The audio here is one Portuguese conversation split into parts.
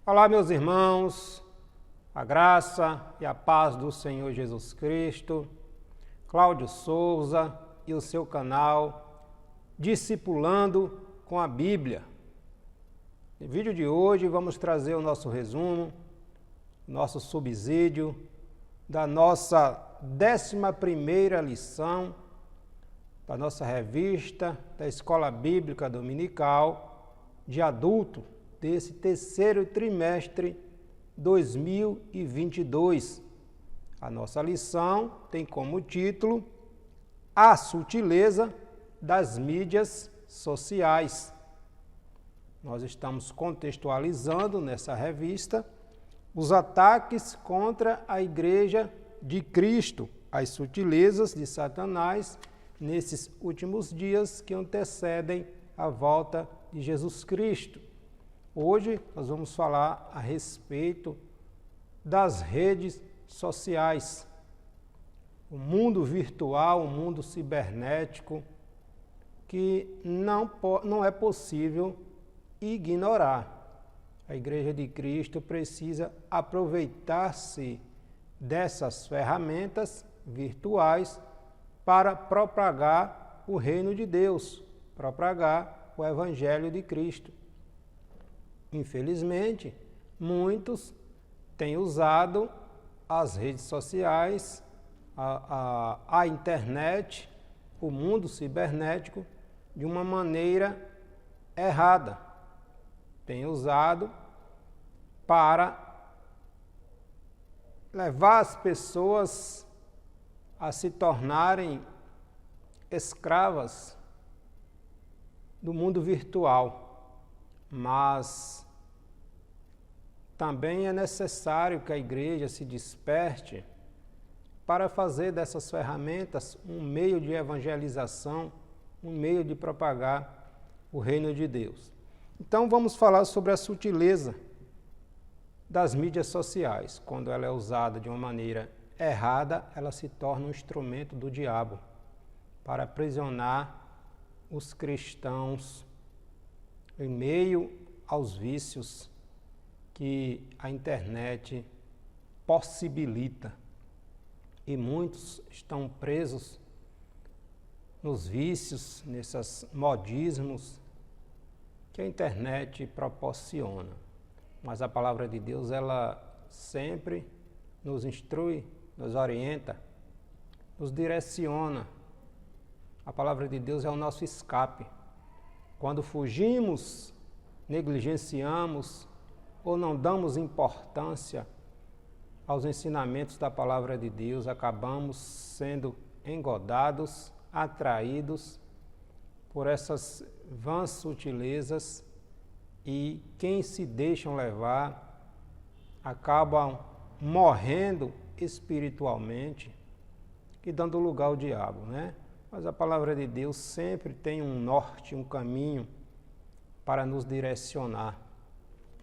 Olá, meus irmãos, a graça e a paz do Senhor Jesus Cristo, Cláudio Souza e o seu canal Discipulando com a Bíblia. No vídeo de hoje vamos trazer o nosso resumo, nosso subsídio da nossa 11ª lição da nossa revista da Escola Bíblica Dominical de Adulto desse terceiro trimestre 2022. A nossa lição tem como título A Sutileza das Mídias Sociais. Nós estamos contextualizando nessa revista os ataques contra a Igreja de Cristo, as sutilezas de Satanás nesses últimos dias que antecedem a volta de Jesus Cristo. Hoje nós vamos falar a respeito das redes sociais, o mundo virtual, o mundo cibernético, que não é possível ignorar. A Igreja de Cristo precisa aproveitar-se dessas ferramentas virtuais para propagar o reino de Deus, propagar o Evangelho de Cristo. Infelizmente, muitos têm usado as redes sociais, a internet, o mundo cibernético, de uma maneira errada. Têm usado para levar as pessoas a se tornarem escravas do mundo virtual. Mas também é necessário que a igreja se desperte para fazer dessas ferramentas um meio de evangelização, um meio de propagar o reino de Deus. Então vamos falar sobre a sutileza das mídias sociais. Quando ela é usada de uma maneira errada, ela se torna um instrumento do diabo para aprisionar os cristãos em meio aos vícios que a internet possibilita. E muitos estão presos nos vícios, nesses modismos que a internet proporciona. Mas a palavra de Deus, ela sempre nos instrui, nos orienta, nos direciona. A palavra de Deus é o nosso escape. Quando fugimos, negligenciamos ou não damos importância aos ensinamentos da palavra de Deus, acabamos sendo engodados, atraídos por essas vãs sutilezas, e quem se deixam levar acabam morrendo espiritualmente e dando lugar ao diabo, né? Mas a palavra de Deus sempre tem um norte, um caminho para nos direcionar,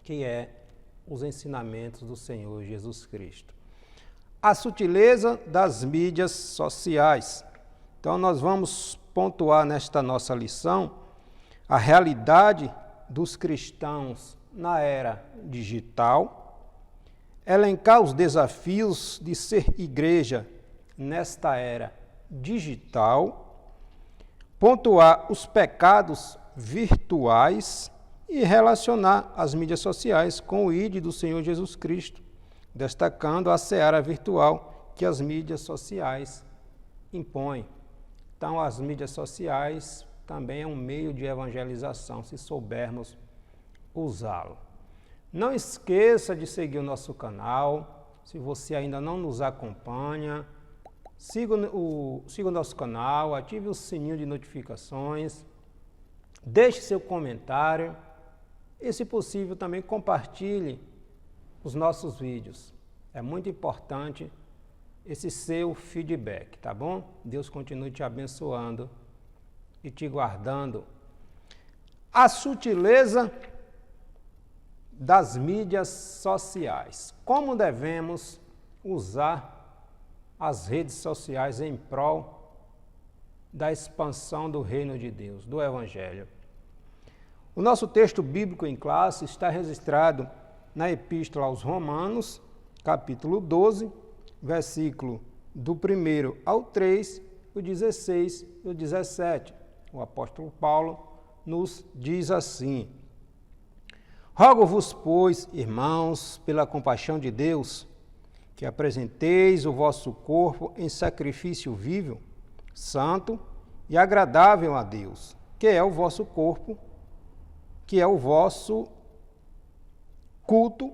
que é os ensinamentos do Senhor Jesus Cristo. A sutileza das mídias sociais. Então nós vamos pontuar nesta nossa lição a realidade dos cristãos na era digital, elencar os desafios de ser igreja nesta era digital, pontuar os pecados virtuais e relacionar as mídias sociais com o ID do Senhor Jesus Cristo, destacando a seara virtual que as mídias sociais impõem. Então, as mídias sociais também é um meio de evangelização, se soubermos usá-lo. Não esqueça de seguir o nosso canal. Se você ainda não nos acompanha, siga o nosso canal, ative o sininho de notificações, deixe seu comentário e, se possível, também compartilhe os nossos vídeos. É muito importante esse seu feedback, tá bom? Deus continue te abençoando e te guardando. A sutileza das mídias sociais. Como devemos usar as redes sociais em prol da expansão do reino de Deus, do Evangelho? O nosso texto bíblico em classe está registrado na Epístola aos Romanos, capítulo 12, versículo do 1 ao 3, o 16 e o 17. O apóstolo Paulo nos diz assim: Rogo-vos, pois, irmãos, pela compaixão de Deus, que apresenteis o vosso corpo em sacrifício vivo, santo e agradável a Deus, que é o vosso corpo, que é o vosso culto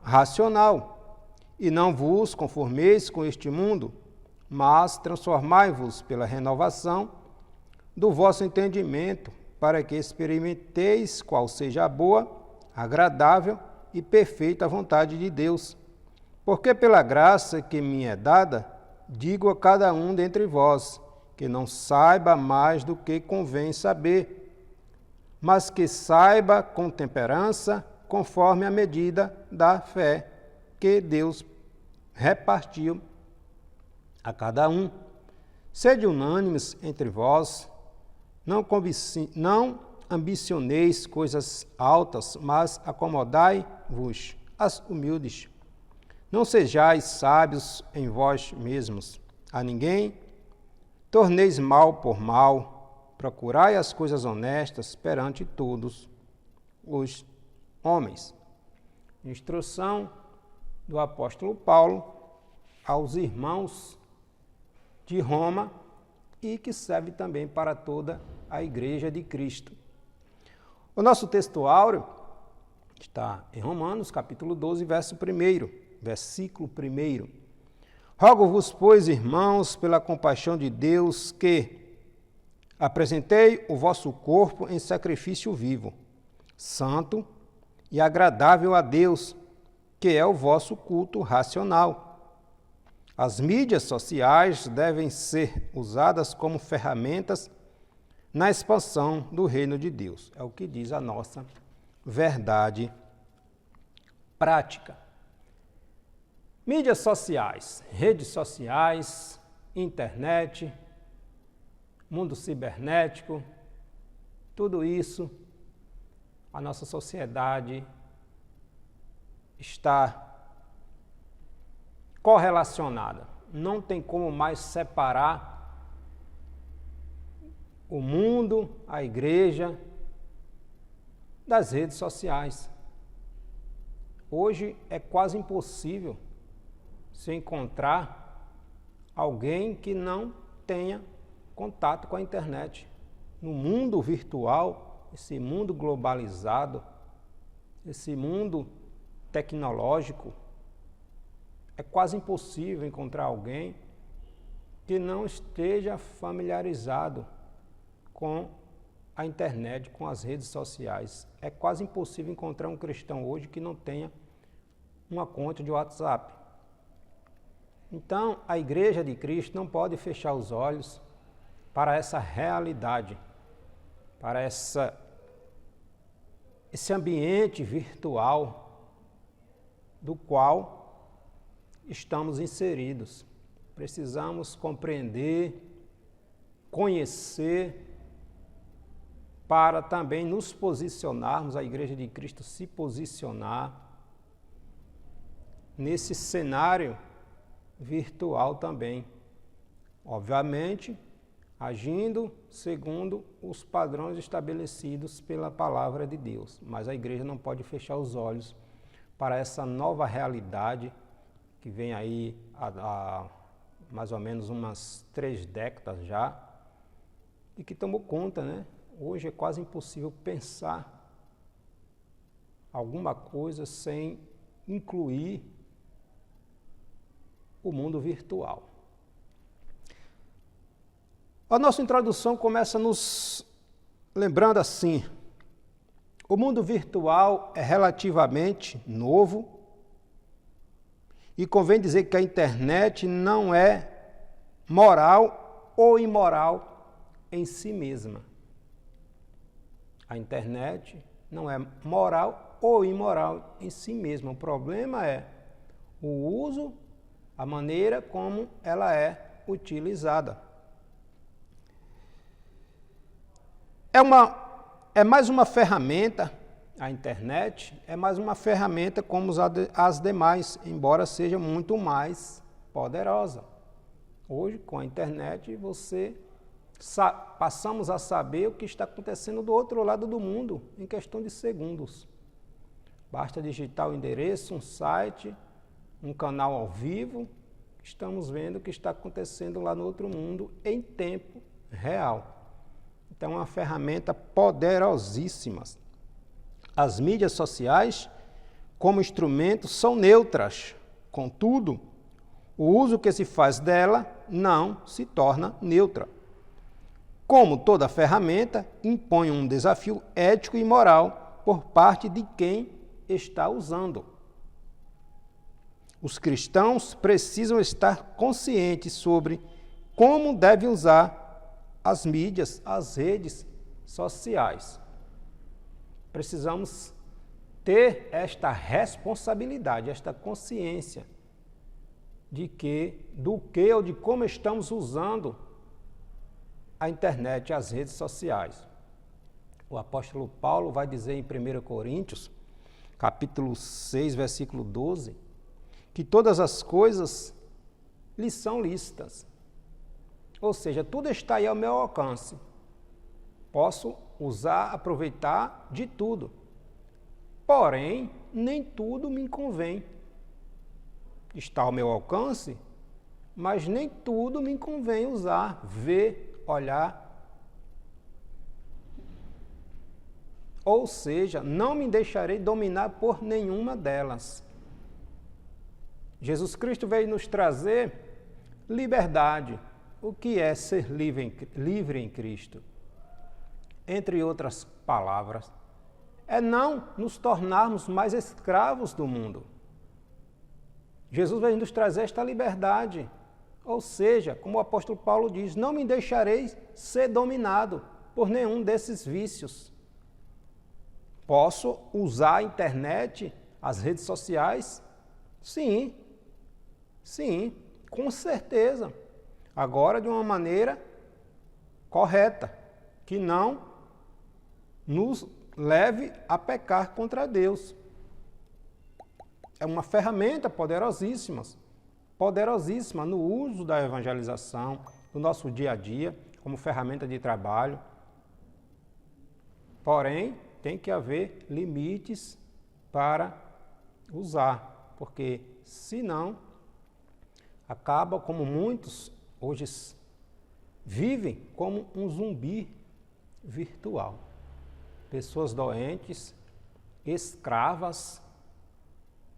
racional. E não vos conformeis com este mundo, mas transformai-vos pela renovação do vosso entendimento, para que experimenteis qual seja a boa, agradável e perfeita vontade de Deus. Porque pela graça que me é dada, digo a cada um dentre vós, que não saiba mais do que convém saber, mas que saiba com temperança, conforme a medida da fé que Deus repartiu a cada um. Sede unânimes entre vós, não ambicioneis coisas altas, mas acomodai-vos às humildes. Não sejais sábios em vós mesmos, a ninguém torneis mal por mal, procurai as coisas honestas perante todos os homens. Instrução do apóstolo Paulo aos irmãos de Roma e que serve também para toda a Igreja de Cristo. O nosso texto áureo está em Romanos, capítulo 12, versículo 1. Rogo-vos, pois, irmãos, pela compaixão de Deus, que apresentei o vosso corpo em sacrifício vivo, santo e agradável a Deus, que é o vosso culto racional. As mídias sociais devem ser usadas como ferramentas na expansão do reino de Deus. É o que diz a nossa verdade prática. Mídias sociais, redes sociais, internet, mundo cibernético, tudo isso, a nossa sociedade está correlacionada. Não tem como mais separar o mundo, a igreja, das redes sociais. Hoje é quase impossível se encontrar alguém que não tenha contato com a internet. No mundo virtual, esse mundo globalizado, esse mundo tecnológico, é quase impossível encontrar alguém que não esteja familiarizado com a internet, com as redes sociais. É quase impossível encontrar um cristão hoje que não tenha uma conta de WhatsApp. Então, a Igreja de Cristo não pode fechar os olhos para essa realidade, para esse ambiente virtual do qual estamos inseridos. Precisamos compreender, conhecer, para também nos posicionarmos, a Igreja de Cristo se posicionar nesse cenário virtual também. Obviamente, agindo segundo os padrões estabelecidos pela palavra de Deus. Mas a igreja não pode fechar os olhos para essa nova realidade que vem aí há mais ou menos umas 3 décadas já e que tomou conta, né? Hoje é quase impossível pensar alguma coisa sem incluir o mundo virtual. A nossa introdução começa nos lembrando assim: o mundo virtual é relativamente novo e convém dizer que a internet não é moral ou imoral em si mesma. A internet não é moral ou imoral em si mesma. O problema é o uso, a maneira como ela é utilizada. É mais uma ferramenta, A internet é mais uma ferramenta como as demais, embora seja muito mais poderosa. Hoje, com a internet, passamos a saber o que está acontecendo do outro lado do mundo em questão de segundos. Basta digitar o endereço, um site, um canal ao vivo, estamos vendo o que está acontecendo lá no outro mundo em tempo real. Então, é uma ferramenta poderosíssima. As mídias sociais, como instrumento, são neutras. Contudo, o uso que se faz dela não se torna neutra. Como toda ferramenta, impõe um desafio ético e moral por parte de quem está usando. Os cristãos precisam estar conscientes sobre como devem usar as mídias, as redes sociais. Precisamos ter esta responsabilidade, esta consciência de como estamos usando a internet e as redes sociais. O apóstolo Paulo vai dizer em 1 Coríntios, capítulo 6, versículo 12, que todas as coisas lhe são lícitas. Ou seja, tudo está aí ao meu alcance. Posso usar, aproveitar de tudo. Porém, nem tudo me convém. Está ao meu alcance, mas nem tudo me convém usar, ver, olhar. Ou seja, não me deixarei dominar por nenhuma delas. Jesus Cristo veio nos trazer liberdade. O que é ser livre em Cristo? Entre outras palavras, é não nos tornarmos mais escravos do mundo. Jesus veio nos trazer esta liberdade. Ou seja, como o apóstolo Paulo diz, não me deixarei ser dominado por nenhum desses vícios. Posso usar a internet, as redes sociais? Sim, com certeza. Agora, de uma maneira correta, que não nos leve a pecar contra Deus. É uma ferramenta poderosíssima no uso da evangelização, no nosso dia a dia, como ferramenta de trabalho. Porém, tem que haver limites para usar, porque senão acaba como muitos hoje vivem como um zumbi virtual. Pessoas doentes, escravas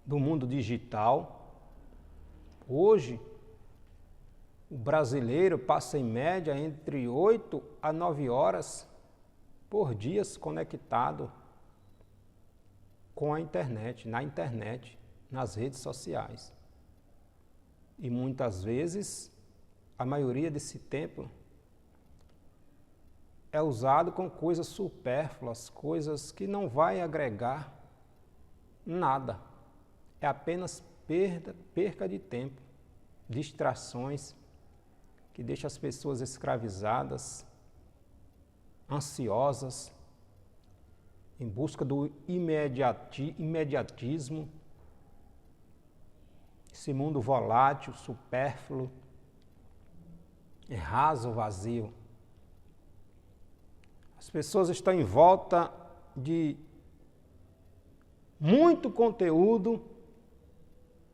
do mundo digital. Hoje, o brasileiro passa em média entre 8 a 9 horas por dia conectado com a internet, nas redes sociais. E muitas vezes, a maioria desse tempo é usado com coisas supérfluas, coisas que não vai agregar nada. É apenas perca de tempo, distrações que deixam as pessoas escravizadas, ansiosas, em busca do imediatismo, esse mundo volátil, supérfluo, raso, vazio. As pessoas estão em volta de muito conteúdo,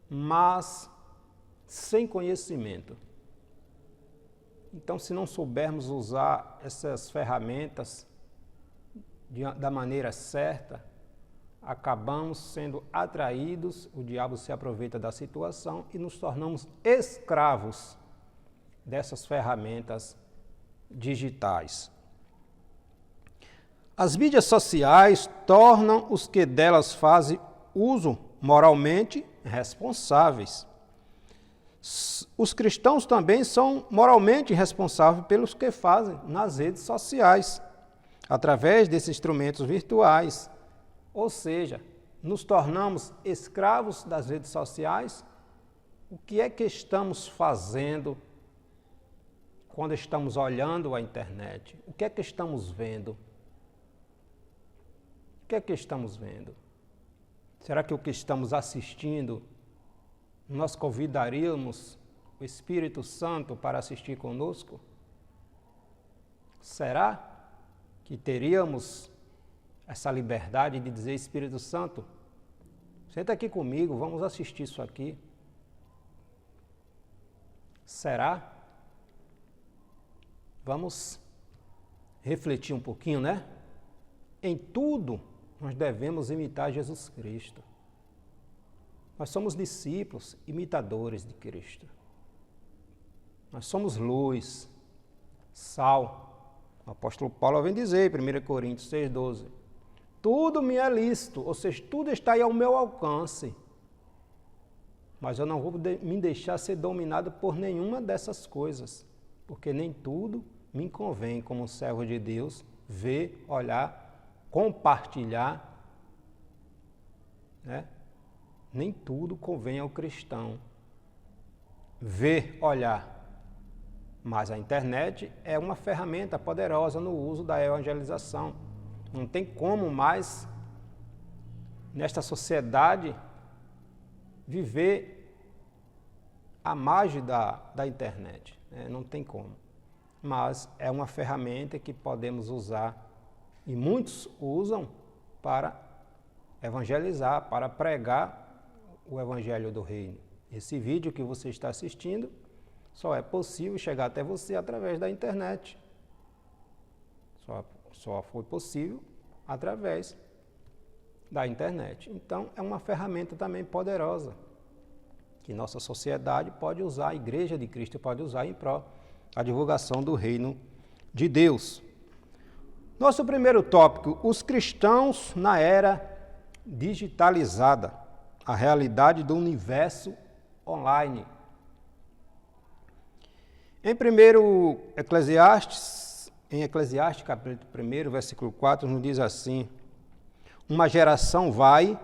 mas sem conhecimento. Então, se não soubermos usar essas ferramentas da maneira certa, acabamos sendo atraídos, o diabo se aproveita da situação e nos tornamos escravos dessas ferramentas digitais. As mídias sociais tornam os que delas fazem uso moralmente responsáveis. Os cristãos também são moralmente responsáveis pelos que fazem nas redes sociais, através desses instrumentos virtuais. Ou seja, nos tornamos escravos das redes sociais. O que é que estamos fazendo quando estamos olhando a internet? O que é que estamos vendo? que é que estamos vendo? Será que o que estamos assistindo, nós convidaríamos o Espírito Santo para assistir conosco? Será que teríamos essa liberdade de dizer: Espírito Santo, senta aqui comigo, vamos assistir isso aqui? Será? Vamos refletir um pouquinho, né? Em tudo, nós devemos imitar Jesus Cristo. Nós somos discípulos, imitadores de Cristo. Nós somos luz, sal. O apóstolo Paulo vem dizer em 1 Coríntios 6,12: tudo me é lícito, ou seja, tudo está aí ao meu alcance. Mas eu não vou me deixar ser dominado por nenhuma dessas coisas, porque nem tudo me convém, como servo de Deus, ver, olhar, compartilhar, né? Nem tudo convém ao cristão ver, olhar. Mas a internet é uma ferramenta poderosa no uso da evangelização. Não tem como mais, nesta sociedade, viver à margem da internet, né? Não tem como. Mas é uma ferramenta que podemos usar, e muitos usam para evangelizar, para pregar o evangelho do reino. Esse vídeo que você está assistindo só é possível chegar até você através da internet. Só foi possível através da internet. Então, é uma ferramenta também poderosa que nossa sociedade pode usar, a Igreja de Cristo pode usar em prol da divulgação do reino de Deus. Nosso primeiro tópico: os cristãos na era digitalizada, a realidade do universo online. Em Eclesiastes, capítulo 1, versículo 4, nos diz assim: uma geração vai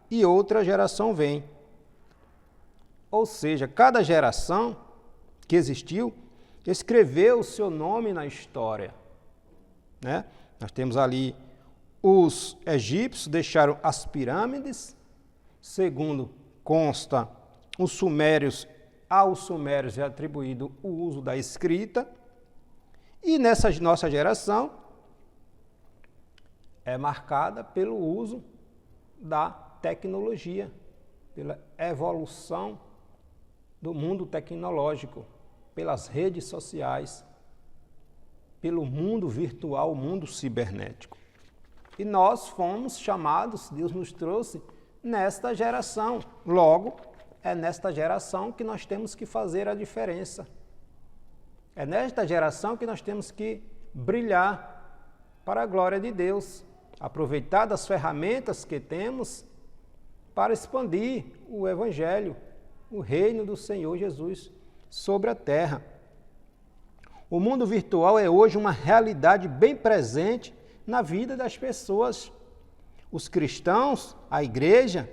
e outra geração vem. Ou seja, cada geração que existiu escreveu o seu nome na história, né? Nós temos ali os egípcios deixaram as pirâmides, segundo consta, aos sumérios é atribuído o uso da escrita, e nessa nossa geração é marcada pelo uso da tecnologia, pela evolução do mundo tecnológico, pelas redes sociais, pelo mundo virtual, o mundo cibernético. E nós fomos chamados, Deus nos trouxe nesta geração. Logo, é nesta geração que nós temos que fazer a diferença. É nesta geração que nós temos que brilhar para a glória de Deus, aproveitar das ferramentas que temos para expandir o Evangelho, o reino do Senhor Jesus sobre a terra. O mundo virtual é hoje uma realidade bem presente na vida das pessoas. Os cristãos, a igreja,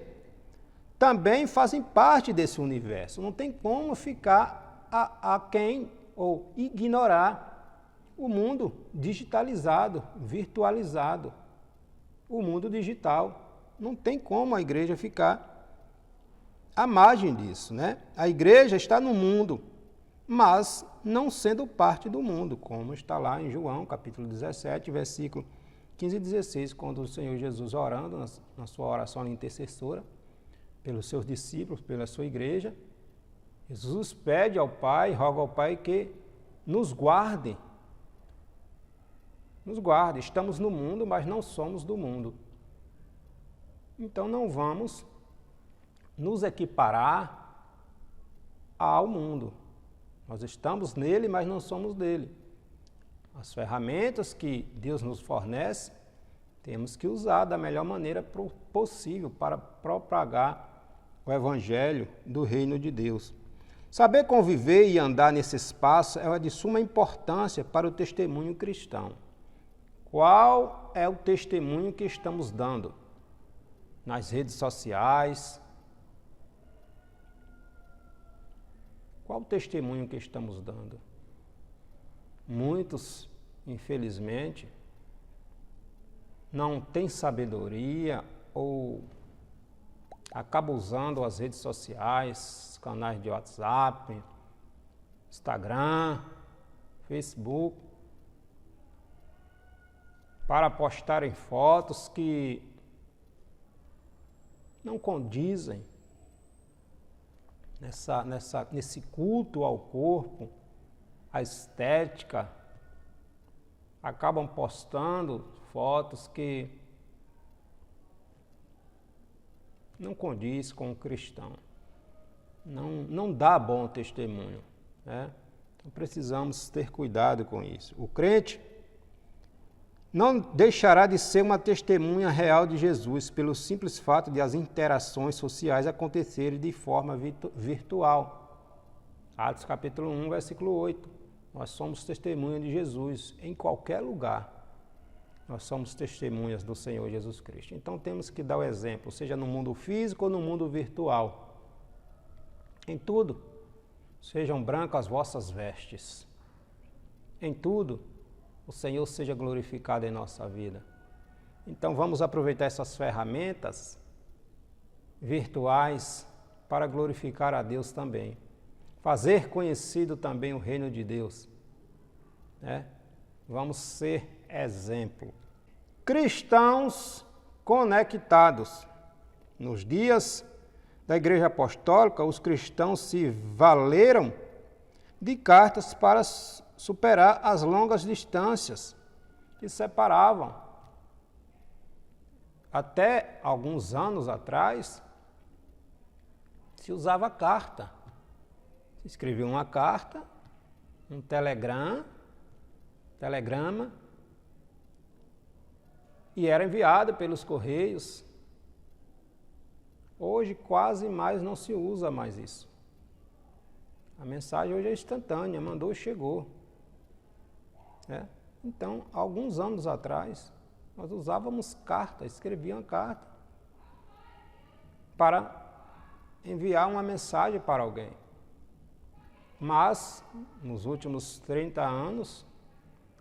também fazem parte desse universo. Não tem como ficar aquém ou ignorar o mundo digitalizado, virtualizado, o mundo digital. Não tem como a igreja ficar à margem disso, né? A igreja está no mundo, mas não sendo parte do mundo, como está lá em João, capítulo 17, versículo 15 e 16, quando o Senhor Jesus orando na sua oração intercessora, pelos seus discípulos, pela sua igreja, Jesus pede ao Pai, roga ao Pai que nos guarde. Nos guarde. Estamos no mundo, mas não somos do mundo. Então não vamos nos equiparar ao mundo. Nós estamos nele, mas não somos dele. As ferramentas que Deus nos fornece, temos que usar da melhor maneira possível para propagar o Evangelho do reino de Deus. Saber conviver e andar nesse espaço é de suma importância para o testemunho cristão. Qual é o testemunho que estamos dando? Nas redes sociais? Qual o testemunho que estamos dando? Muitos, infelizmente, não tem sabedoria ou acaba usando as redes sociais, canais de WhatsApp, Instagram, Facebook, para postarem fotos que não condizem nesse culto ao corpo, à estética, acabam postando fotos que não condiz com o cristão, não dá bom testemunho, né? Então precisamos ter cuidado com isso. O crente não deixará de ser uma testemunha real de Jesus pelo simples fato de as interações sociais acontecerem de forma virtual. Atos capítulo 1, versículo 8. Nós somos testemunhas de Jesus em qualquer lugar. Nós somos testemunhas do Senhor Jesus Cristo. Então temos que dar o exemplo, seja no mundo físico ou no mundo virtual. Em tudo, sejam brancas as vossas vestes. Em tudo, o Senhor seja glorificado em nossa vida. Então vamos aproveitar essas ferramentas virtuais para glorificar a Deus também. Fazer conhecido também o reino de Deus, né? Vamos ser exemplo. Cristãos conectados. Nos dias da Igreja Apostólica, os cristãos se valeram de cartas para superar as longas distâncias que separavam. Até alguns anos atrás, se usava carta. Se escrevia uma carta, um telegrama, e era enviada pelos correios. Hoje quase mais não se usa mais isso. A mensagem hoje é instantânea, mandou e chegou. Então, alguns anos atrás, nós usávamos carta, escrevíamos carta para enviar uma mensagem para alguém. Mas, nos últimos 30 anos,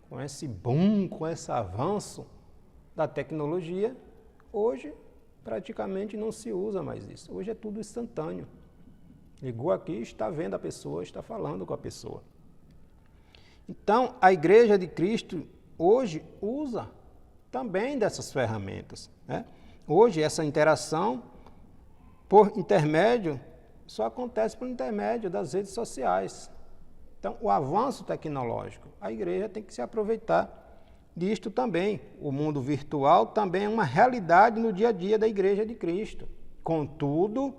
com esse boom, com esse avanço da tecnologia, hoje praticamente não se usa mais isso. Hoje é tudo instantâneo. Ligou aqui, está vendo a pessoa, está falando com a pessoa. Então, a Igreja de Cristo hoje usa também dessas ferramentas, né? Hoje, essa interação por intermédio só acontece por intermédio das redes sociais. Então, o avanço tecnológico, a igreja tem que se aproveitar disto também. O mundo virtual também é uma realidade no dia a dia da Igreja de Cristo. Contudo,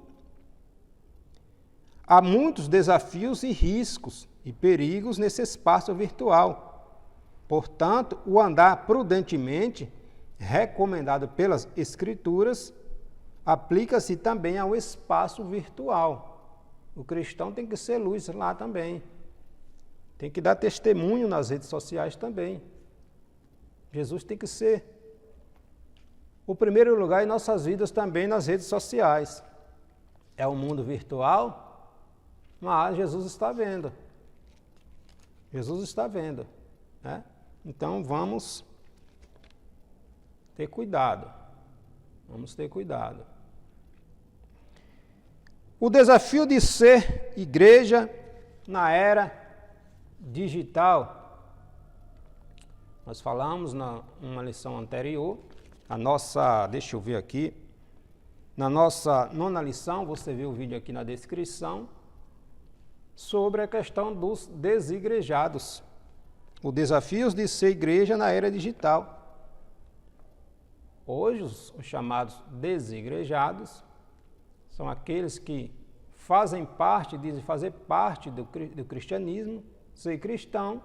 há muitos desafios e riscos e perigos nesse espaço virtual. Portanto, o andar prudentemente, recomendado pelas Escrituras, aplica-se também ao espaço virtual. O cristão tem que ser luz lá também. Tem que dar testemunho nas redes sociais também. Jesus tem que ser o primeiro lugar em nossas vidas também nas redes sociais. É o mundo virtual, mas Jesus está vendo. Jesus está vendo, né? Então vamos ter cuidado. Vamos ter cuidado. O desafio de ser igreja na era digital. Nós falamos numa lição anterior, deixa eu ver aqui, na nossa 9ª lição, você viu o vídeo aqui na descrição, sobre a questão dos desigrejados. Os desafios de ser igreja na era digital. Hoje, os chamados desigrejados são aqueles que dizem fazer parte do cristianismo, ser cristão,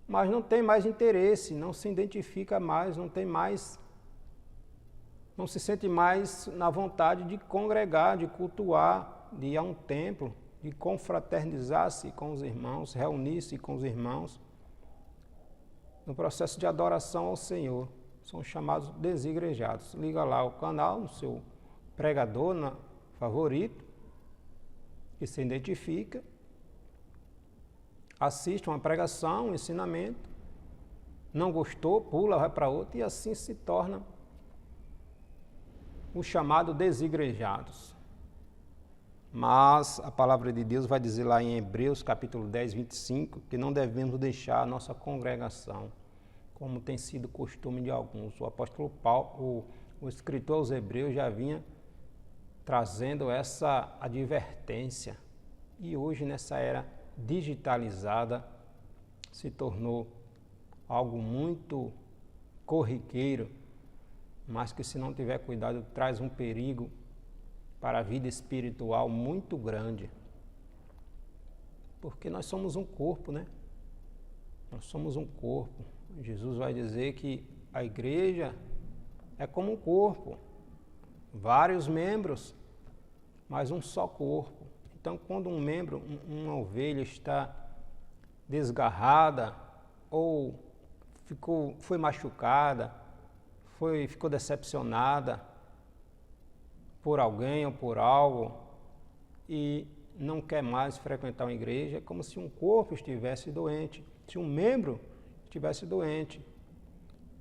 mas não tem mais interesse, não se identifica mais, não se sente mais na vontade de congregar, de cultuar, de ir a um templo, de confraternizar-se com os irmãos, reunir-se com os irmãos, no processo de adoração ao Senhor. São chamados desigrejados. Liga lá o canal, no seu pregador favorito, que se identifica, assiste uma pregação, um ensinamento, não gostou, pula, vai para outra, e assim se torna o chamado desigrejados. Mas a palavra de Deus vai dizer lá em Hebreus capítulo 10, 25, que não devemos deixar a nossa congregação, como tem sido costume de alguns. O apóstolo Paulo, o escritor aos Hebreus, já vinha trazendo essa advertência. E hoje, nessa era digitalizada, se tornou algo muito corriqueiro, mas que, se não tiver cuidado, traz um perigo para a vida espiritual muito grande. Porque nós somos um corpo, né? Nós somos um corpo. Jesus vai dizer que a igreja é como um corpo, vários membros, mas um só corpo. Então, quando um membro, uma ovelha está desgarrada ou foi machucada, ficou decepcionada por alguém ou por algo e não quer mais frequentar uma igreja, é como se um corpo estivesse doente, se um membro estivesse doente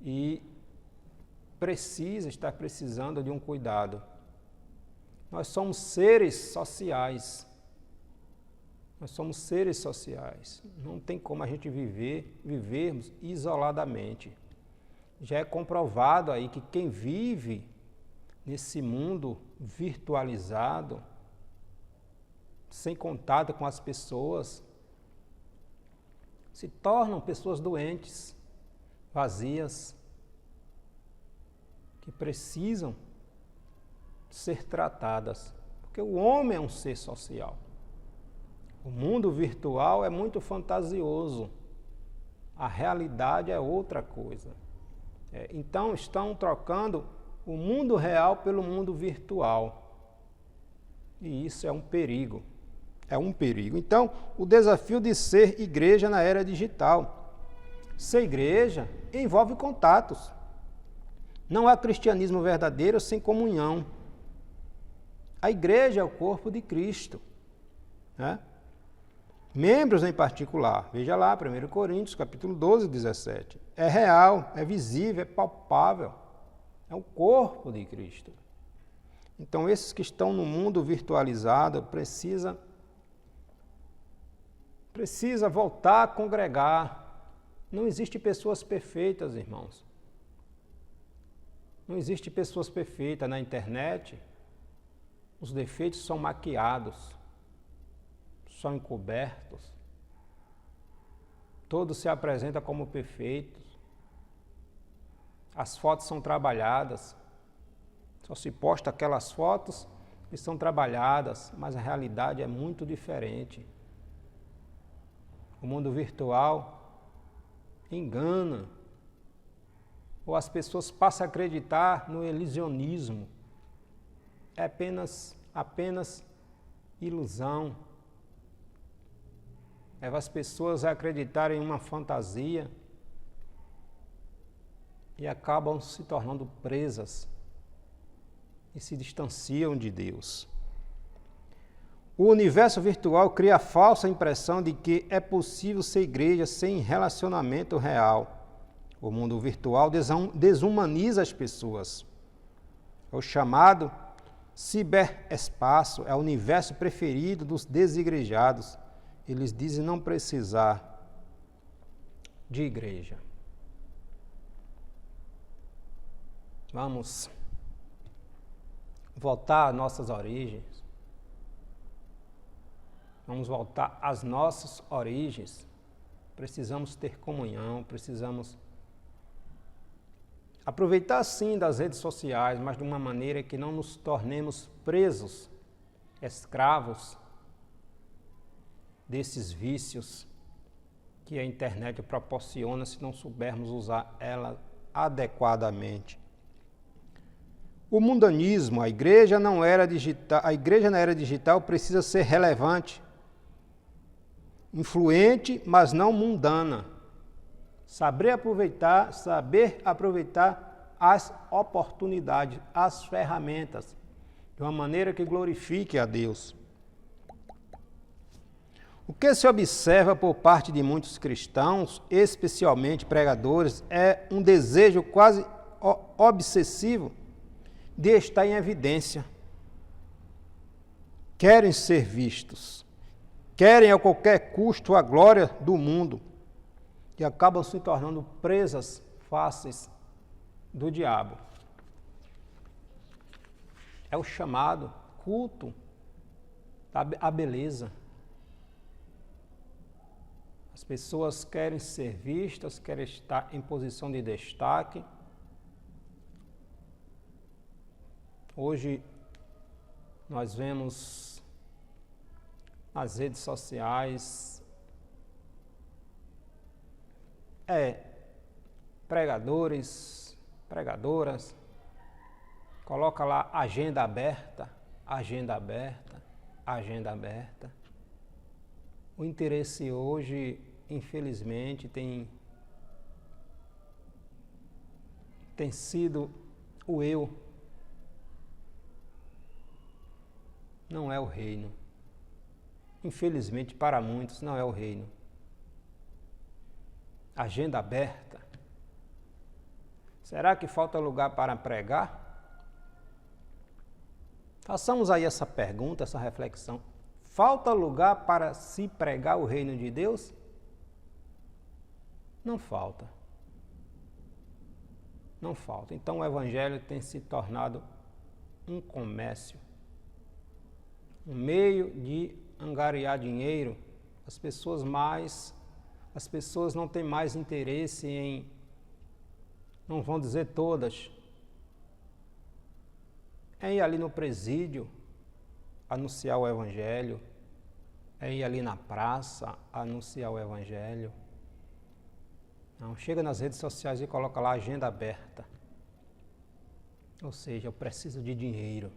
e está precisando de um cuidado. Nós somos seres sociais. Nós somos seres sociais. Não tem como a gente vivermos isoladamente. Já é comprovado aí que quem vive nesse mundo virtualizado, sem contato com as pessoas, se tornam pessoas doentes, vazias, que precisam ser tratadas, porque o homem é um ser social. O mundo virtual é muito fantasioso, a realidade é outra coisa. Então estão trocando o mundo real pelo mundo virtual, e isso é um perigo. É um perigo. Então, o desafio de ser igreja na era digital. Ser igreja envolve contatos. Não há cristianismo verdadeiro sem comunhão. A igreja é o corpo de Cristo, né? Membros em particular. Veja lá, 1 Coríntios, capítulo 12, 17. É real, é visível, é palpável. É o corpo de Cristo. Então, esses que estão no mundo virtualizado precisa voltar a congregar. Não existe pessoas perfeitas, irmãos. Não existe pessoas perfeitas na internet. Os defeitos são maquiados, são encobertos. Todos se apresentam como perfeitos. As fotos são trabalhadas. Só se posta aquelas fotos que são trabalhadas, mas a realidade é muito diferente. O mundo virtual engana, ou as pessoas passam a acreditar no ilusionismo. É apenas ilusão. Leva as pessoas a acreditarem em uma fantasia e acabam se tornando presas e se distanciam de Deus. O universo virtual cria a falsa impressão de que é possível ser igreja sem relacionamento real. O mundo virtual desumaniza as pessoas. É o chamado ciberespaço, é o universo preferido dos desigrejados. Eles dizem não precisar de igreja. Vamos voltar às nossas origens. Vamos voltar às nossas origens. Precisamos ter comunhão, precisamos aproveitar sim das redes sociais, mas de uma maneira que não nos tornemos presos, escravos desses vícios que a internet proporciona se não soubermos usar ela adequadamente. O mundanismo, a igreja na era digital precisa ser relevante, influente, mas não mundana. Saber aproveitar as oportunidades, as ferramentas, de uma maneira que glorifique a Deus. O que se observa por parte de muitos cristãos, especialmente pregadores, é um desejo quase obsessivo de estar em evidência. Querem ser vistos, querem a qualquer custo a glória do mundo e acabam se tornando presas fáceis do diabo. É o chamado culto à beleza. As pessoas querem ser vistas, querem estar em posição de destaque. Hoje nós vemos nas redes sociais pregadores, pregadoras, coloca lá agenda aberta, agenda aberta, agenda aberta. O interesse hoje, infelizmente, tem sido o eu. Não é o reino. Infelizmente, para muitos, não é o reino. Agenda aberta. Será que falta lugar para pregar? Façamos aí essa pergunta, essa reflexão. Falta lugar para se pregar o reino de Deus? Não falta. Não falta. Então o Evangelho tem se tornado um comércio, um meio de angariar dinheiro. As pessoas não têm mais interesse em, não vão dizer todas, é ir ali no presídio anunciar o Evangelho, é ir ali na praça anunciar o Evangelho. Não, chega nas redes sociais e coloca lá agenda aberta. Ou seja, eu preciso de dinheiro.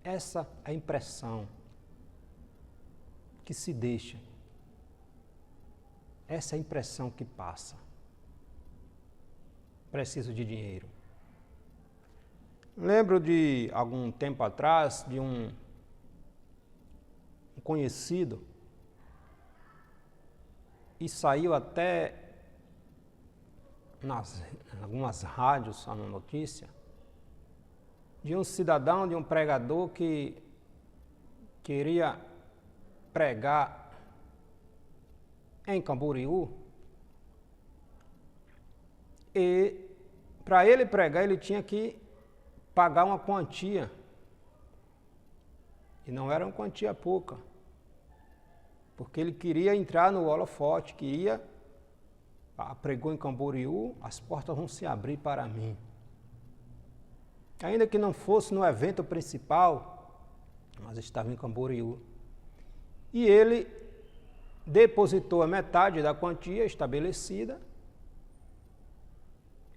Essa é a impressão que se deixa. Essa é a impressão que passa. Preciso de dinheiro. Lembro de algum tempo atrás de um conhecido e saiu até em algumas rádios a notícia de um cidadão, de um pregador que queria pregar em Camboriú e para ele pregar ele tinha que pagar uma quantia, e não era uma quantia pouca, porque ele queria entrar no holofote, pregou em Camboriú, as portas vão se abrir para mim. Ainda que não fosse no evento principal, mas estava em Camboriú. E ele depositou a metade da quantia estabelecida,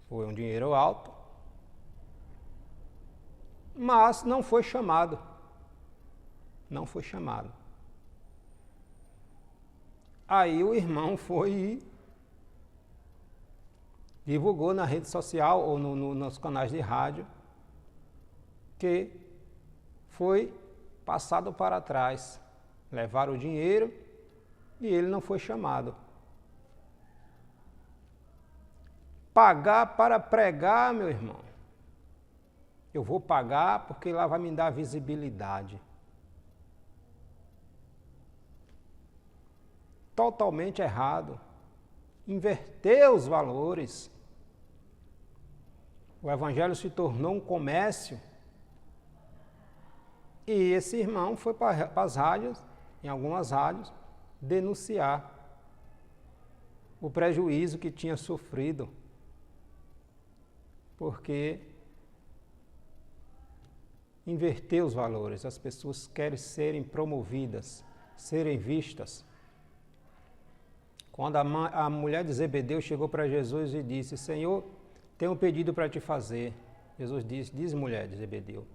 foi um dinheiro alto, mas não foi chamado. Não foi chamado. Aí o irmão foi e divulgou na rede social ou nos canais de rádio que foi passado para trás. Levaram o dinheiro e ele não foi chamado. Pagar para pregar, meu irmão. Eu vou pagar porque lá vai me dar visibilidade. Totalmente errado. Inverter os valores. O Evangelho se tornou um comércio. E esse irmão foi para as rádios, em algumas rádios, denunciar o prejuízo que tinha sofrido. Porque inverter os valores, as pessoas querem serem promovidas, serem vistas. Quando a mulher de Zebedeu chegou para Jesus e disse: Senhor, tenho um pedido para te fazer. Jesus disse: diz mulher de Zebedeu,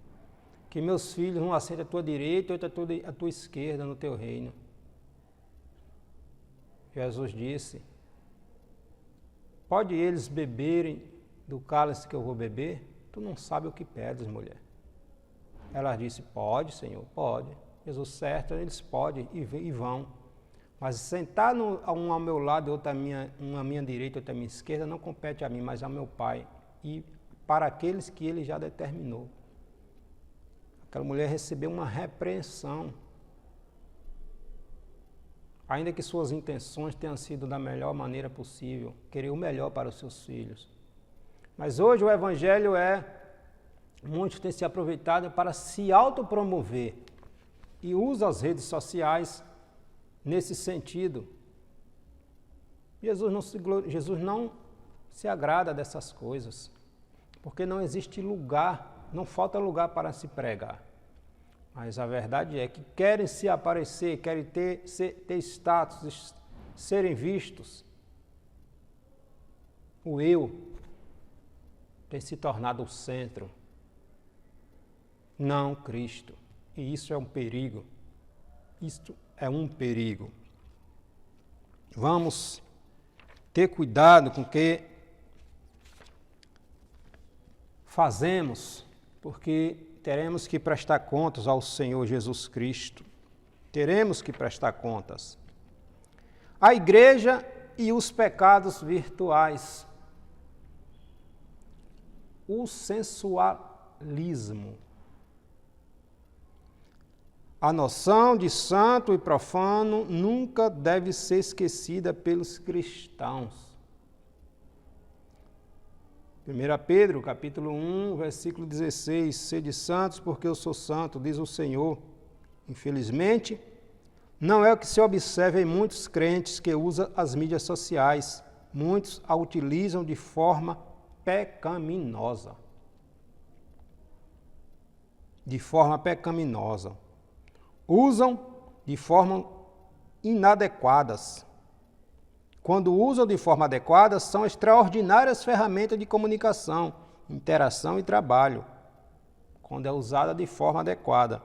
que meus filhos não assentam à tua direita ou à tua esquerda no teu reino. Jesus disse: pode eles beberem do cálice que eu vou beber? Tu não sabe o que pedes, mulher. Ela disse: pode, Senhor, pode. Jesus, certo, eles podem e vão. Mas sentar um ao meu lado e outro um à minha direita e outro à minha esquerda não compete a mim, mas ao meu Pai e para aqueles que Ele já determinou. Aquela mulher recebeu uma repreensão, ainda que suas intenções tenham sido da melhor maneira possível, querer o melhor para os seus filhos. Mas hoje o Evangelho muitos têm se aproveitado para se autopromover e usam as redes sociais nesse sentido. Jesus não se agrada dessas coisas, porque não existe lugar, não falta lugar para se pregar. Mas a verdade é que querem se aparecer, querem ter status, serem vistos. O eu tem se tornado o centro, não Cristo. E isso é um perigo. Isto é um perigo. Vamos ter cuidado com o que fazemos, porque teremos que prestar contas ao Senhor Jesus Cristo. Teremos que prestar contas. A igreja e os pecados virtuais. O sensualismo. A noção de santo e profano nunca deve ser esquecida pelos cristãos. 1 Pedro, capítulo 1, versículo 16, sede santos porque eu sou santo, diz o Senhor. Infelizmente, não é o que se observa em muitos crentes que usam as mídias sociais. Muitos a utilizam de forma pecaminosa. De forma pecaminosa. Usam de forma inadequadas. Quando usam de forma adequada, são extraordinárias ferramentas de comunicação, interação e trabalho, quando é usada de forma adequada.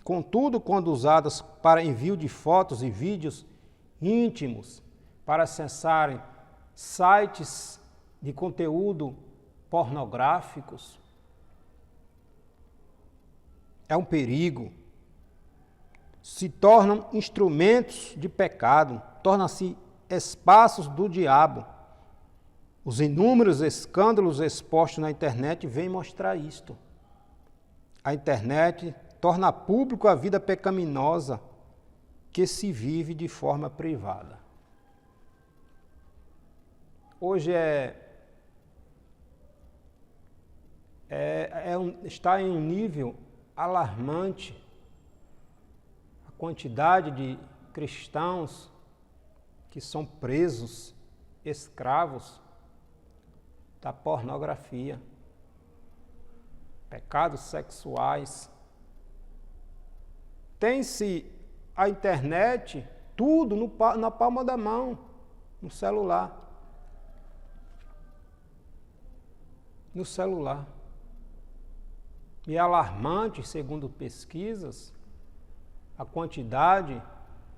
Contudo, quando usadas para envio de fotos e vídeos íntimos, para acessarem sites de conteúdo pornográficos, é um perigo. Se tornam instrumentos de pecado, tornam-se espaços do diabo. Os inúmeros escândalos expostos na internet vêm mostrar isto. A internet torna público a vida pecaminosa que se vive de forma privada. Hoje está em um nível alarmante a quantidade de cristãos que são presos, escravos da pornografia, pecados sexuais. Tem-se a internet, tudo na palma da mão, no celular. No celular. E é alarmante, segundo pesquisas, a quantidade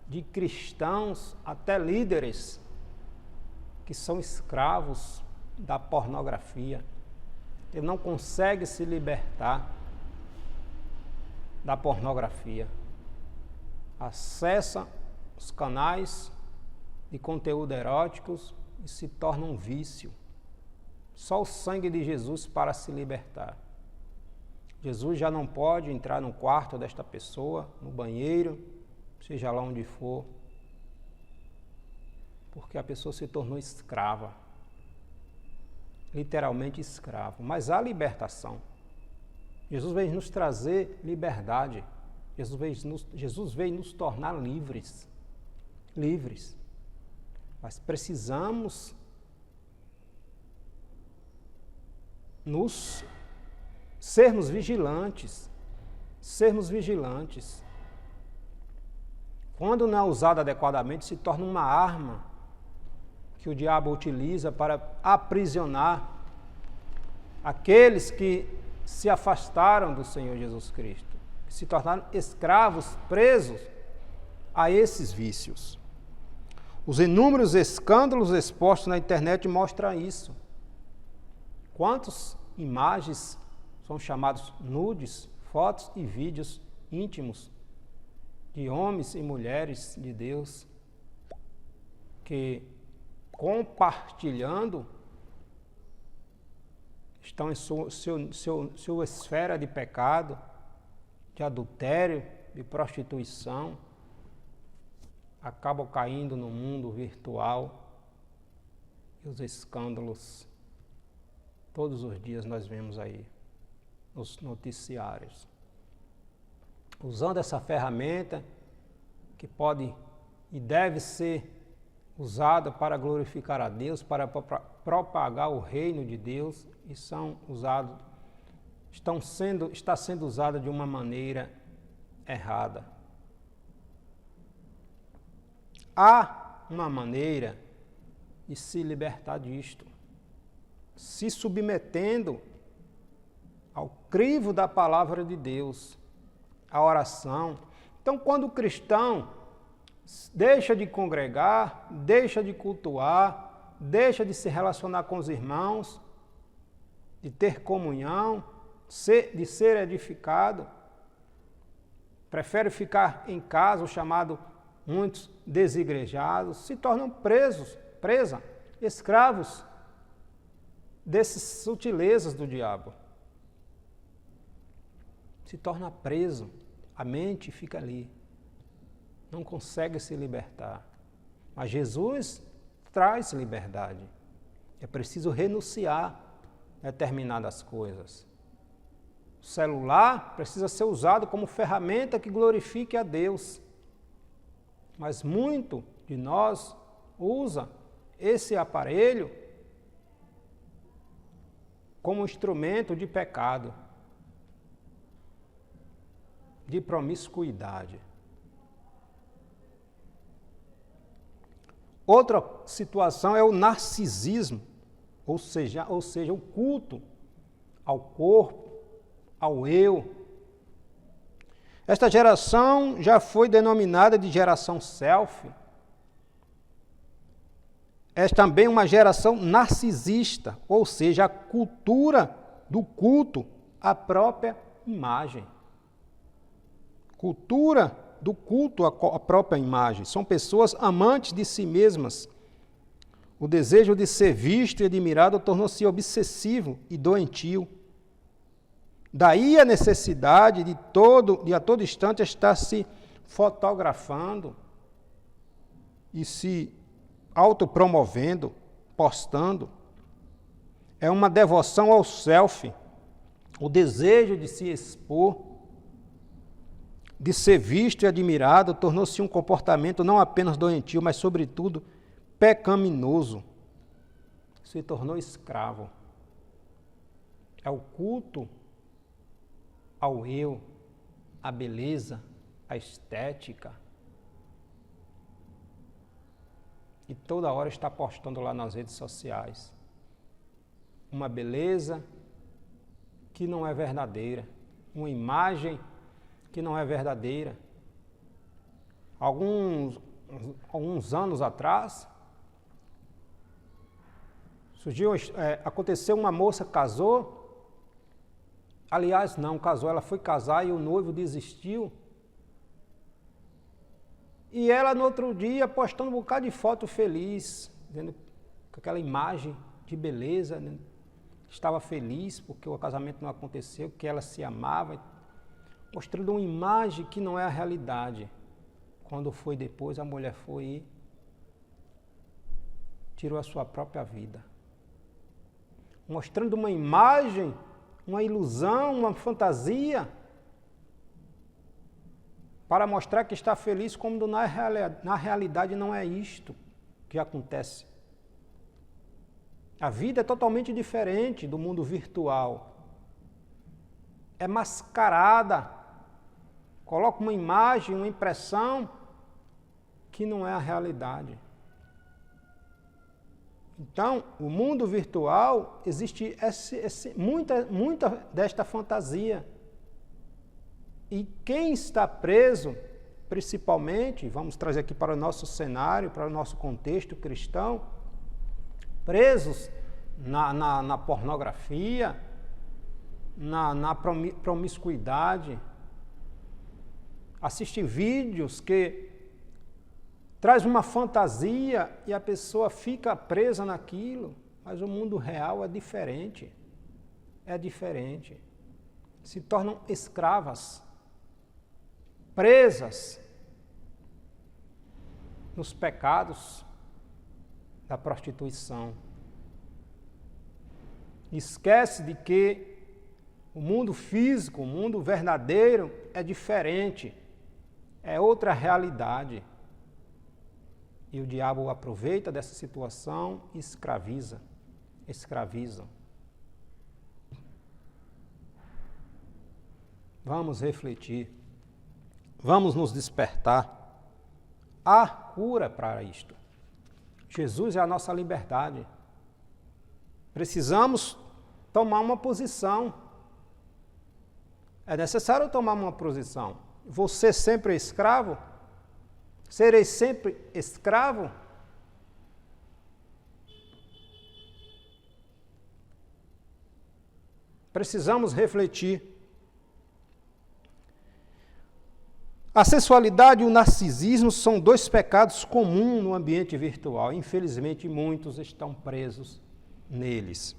de cristãos, até líderes, que são escravos da pornografia. Ele não consegue se libertar da pornografia. Acessa os canais de conteúdo eróticos e se torna um vício. Só o sangue de Jesus para se libertar. Jesus já não pode entrar no quarto desta pessoa, no banheiro, seja lá onde for, porque a pessoa se tornou escrava, literalmente escravo. Mas há libertação. Jesus veio nos trazer liberdade. Jesus veio nos tornar livres. Livres. Mas precisamos sermos vigilantes. Sermos vigilantes. Quando não é usado adequadamente, se torna uma arma que o diabo utiliza para aprisionar aqueles que se afastaram do Senhor Jesus Cristo, que se tornaram escravos, presos a esses vícios. Os inúmeros escândalos expostos na internet mostram isso. Quantas imagens são chamados nudes, fotos e vídeos íntimos de homens e mulheres de Deus que, compartilhando, estão em sua esfera de pecado, de adultério, de prostituição, acabam caindo no mundo virtual e os escândalos todos os dias nós vemos aí nos noticiários. Usando essa ferramenta que pode e deve ser usada para glorificar a Deus, para propagar o reino de Deus, e está sendo usada de uma maneira errada. Há uma maneira de se libertar disto, se submetendo ao crivo da palavra de Deus, a oração. Então, quando o cristão deixa de congregar, deixa de cultuar, deixa de se relacionar com os irmãos, de ter comunhão, de ser edificado, prefere ficar em casa, o chamado muitos desigrejados, se tornam escravos dessas sutilezas do diabo. Se torna preso, a mente fica ali, não consegue se libertar. Mas Jesus traz liberdade. É preciso renunciar a determinadas coisas. O celular precisa ser usado como ferramenta que glorifique a Deus. Mas muito de nós usa esse aparelho como instrumento de pecado, de promiscuidade. Outra situação é o narcisismo, ou seja, o culto ao corpo, ao eu. Esta geração já foi denominada de geração selfie. É também uma geração narcisista, ou seja, a cultura do culto à própria imagem. Cultura do culto à própria imagem. São pessoas amantes de si mesmas. O desejo de ser visto e admirado tornou-se obsessivo e doentio. Daí a necessidade de a todo instante estar se fotografando e se autopromovendo, postando. É uma devoção ao selfie, o desejo de se expor, de ser visto e admirado, tornou-se um comportamento não apenas doentio, mas, sobretudo, pecaminoso. Se tornou escravo. É o culto ao eu, à beleza, à estética. E toda hora está postando lá nas redes sociais uma beleza que não é verdadeira, uma imagem que não é verdadeira. Alguns anos atrás, aconteceu, uma moça casou. Aliás, não casou, ela foi casar e o noivo desistiu. E ela, no outro dia, postando um bocado de foto feliz, dizendo com aquela imagem de beleza, né? Estava feliz porque o casamento não aconteceu, que ela se amava, mostrando uma imagem que não é a realidade. Quando foi depois, a mulher foi e tirou a sua própria vida. Mostrando uma imagem, uma ilusão, uma fantasia, para mostrar que está feliz, como na realidade não é isto que acontece. A vida é totalmente diferente do mundo virtual. É mascarada, coloca uma imagem, uma impressão que não é a realidade. Então, o mundo virtual, existe muita desta fantasia. E quem está preso, principalmente, vamos trazer aqui para o nosso cenário, para o nosso contexto cristão, presos na pornografia, na promiscuidade, assiste vídeos que traz uma fantasia e a pessoa fica presa naquilo, mas o mundo real é diferente. É diferente. Se tornam escravas, presas nos pecados da prostituição. Esquece de que o mundo físico, o mundo verdadeiro é diferente, é outra realidade. E o diabo aproveita dessa situação e escraviza. Vamos refletir, vamos nos despertar. Há cura para isto. Jesus é a nossa liberdade. Precisamos tomar uma posição. É necessário tomar uma posição. Você sempre é escravo? Serei sempre escravo? Precisamos refletir. A sensualidade e o narcisismo são dois pecados comuns no ambiente virtual. Infelizmente, muitos estão presos neles.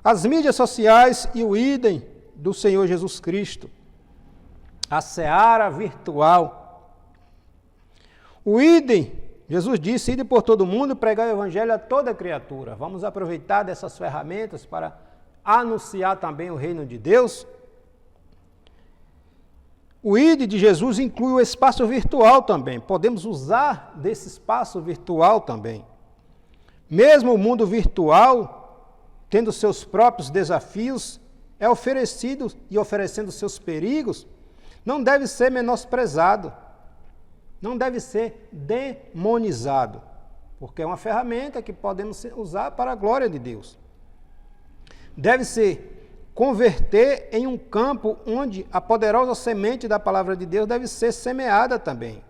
As mídias sociais e o idem do Senhor Jesus Cristo. A seara virtual. O idem, Jesus disse, ide por todo mundo e pregar o evangelho a toda criatura. Vamos aproveitar dessas ferramentas para anunciar também o reino de Deus. O ide de Jesus inclui o espaço virtual também. Podemos usar desse espaço virtual também. Mesmo o mundo virtual, tendo seus próprios desafios, é oferecido e oferecendo seus perigos, não deve ser menosprezado. Não deve ser demonizado, porque é uma ferramenta que podemos usar para a glória de Deus. Deve ser converter em um campo onde a poderosa semente da palavra de Deus deve ser semeada também.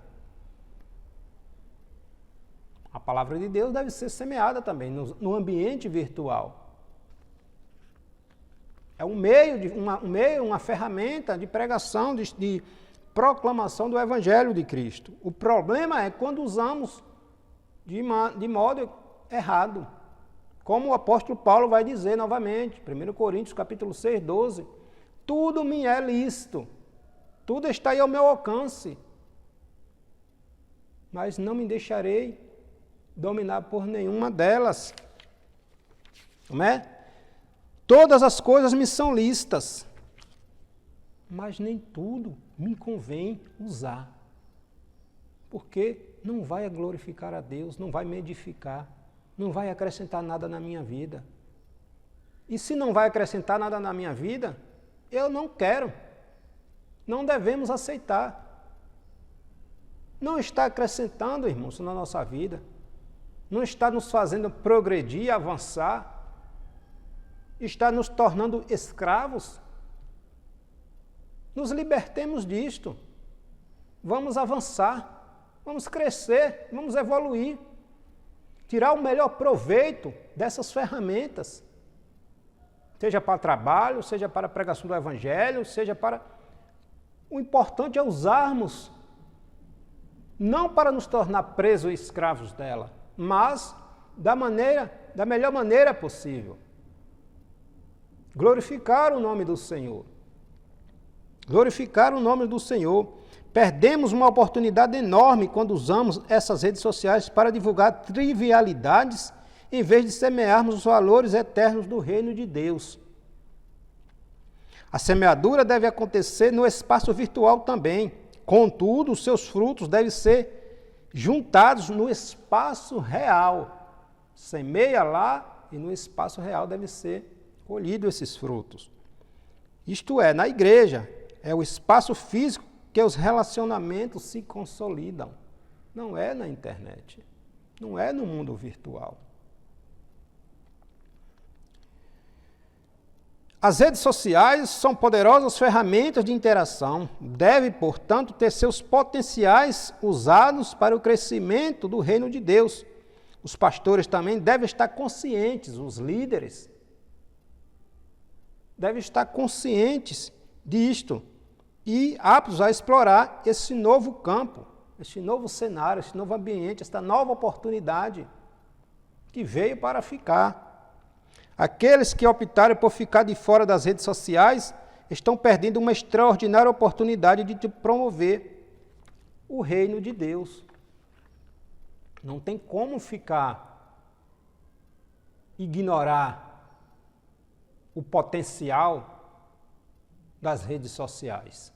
A palavra de Deus deve ser semeada também no ambiente virtual. É uma ferramenta de pregação, de proclamação do Evangelho de Cristo. O problema é quando usamos de modo errado. Como o apóstolo Paulo vai dizer novamente, 1 Coríntios capítulo 6, 12, tudo me é lícito, tudo está aí ao meu alcance, mas não me deixarei dominar por nenhuma delas. Não é? Todas as coisas me são lícitas, mas nem tudo me convém usar, porque não vai glorificar a Deus, não vai me edificar, não vai acrescentar nada na minha vida. E se não vai acrescentar nada na minha vida, eu não quero, não devemos aceitar. Não está acrescentando, irmãos, na nossa vida, não está nos fazendo progredir, avançar, está nos tornando escravos. Nos libertemos disto, vamos avançar, vamos crescer, vamos evoluir, tirar o melhor proveito dessas ferramentas, seja para trabalho, seja para a pregação do Evangelho, seja para... O importante é usarmos, não para nos tornar presos e escravos dela, mas da melhor maneira possível. Glorificar o nome do Senhor. Glorificar o nome do Senhor. Perdemos uma oportunidade enorme quando usamos essas redes sociais para divulgar trivialidades em vez de semearmos os valores eternos do reino de Deus. A semeadura deve acontecer no espaço virtual também. Contudo, os seus frutos devem ser juntados no espaço real. Semeia lá e no espaço real deve ser colhido esses frutos. Isto é, na igreja, é o espaço físico que os relacionamentos se consolidam. Não é na internet, não é no mundo virtual. As redes sociais são poderosas ferramentas de interação, devem, portanto, ter seus potenciais usados para o crescimento do reino de Deus. Os pastores também devem estar conscientes, os líderes devem estar conscientes disto. e aptos a explorar esse novo campo, esse novo cenário, esse novo ambiente, esta nova oportunidade que veio para ficar. Aqueles que optaram por ficar de fora das redes sociais estão perdendo uma extraordinária oportunidade de promover o reino de Deus. Não tem como ignorar o potencial das redes sociais.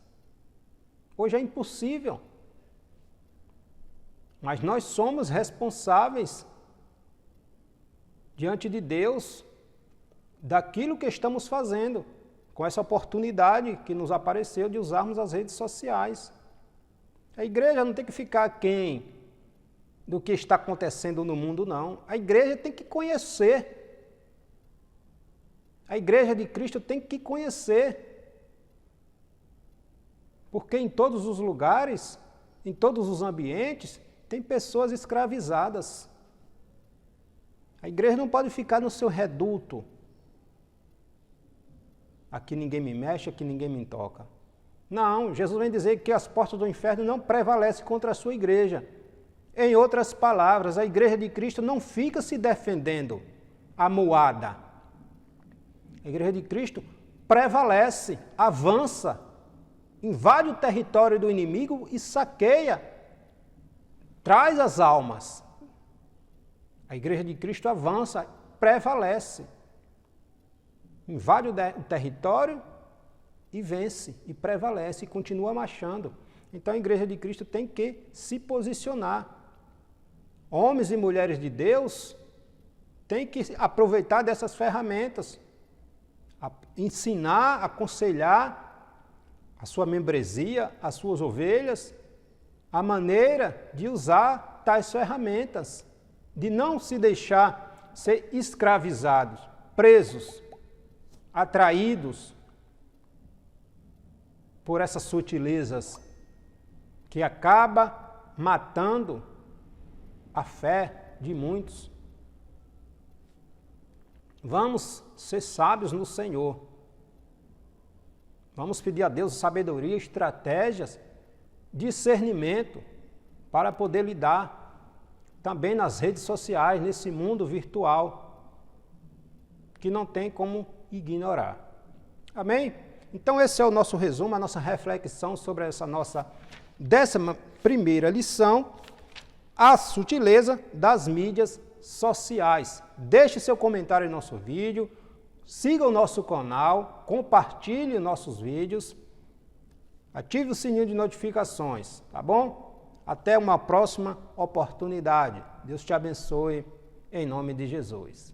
Hoje é impossível. Mas nós somos responsáveis diante de Deus daquilo que estamos fazendo, com essa oportunidade que nos apareceu de usarmos as redes sociais. A igreja não tem que ficar aquém do que está acontecendo no mundo, não. A igreja tem que conhecer. A igreja de Cristo tem que conhecer. Porque em todos os lugares, em todos os ambientes, tem pessoas escravizadas. A igreja não pode ficar no seu reduto. Aqui ninguém me mexe, aqui ninguém me toca. Não, Jesus vem dizer que as portas do inferno não prevalecem contra a sua igreja. Em outras palavras, a igreja de Cristo não fica se defendendo amuada. A igreja de Cristo prevalece, avança, invade o território do inimigo e saqueia, traz as almas. A igreja de Cristo avança, prevalece, invade o território e vence, e prevalece, e continua marchando. Então a igreja de Cristo tem que se posicionar. Homens e mulheres de Deus têm que aproveitar dessas ferramentas, ensinar, aconselhar a sua membresia, as suas ovelhas, a maneira de usar tais ferramentas, de não se deixar ser escravizados, presos, atraídos por essas sutilezas que acaba matando a fé de muitos. Vamos ser sábios no Senhor. Vamos pedir a Deus sabedoria, estratégias, discernimento para poder lidar também nas redes sociais, nesse mundo virtual, que não tem como ignorar. Amém? Então esse é o nosso resumo, a nossa reflexão sobre essa nossa 11ª lição, a sutileza das mídias sociais. Deixe seu comentário em nosso vídeo, siga o nosso canal, compartilhe nossos vídeos, ative o sininho de notificações, tá bom? Até uma próxima oportunidade. Deus te abençoe, em nome de Jesus.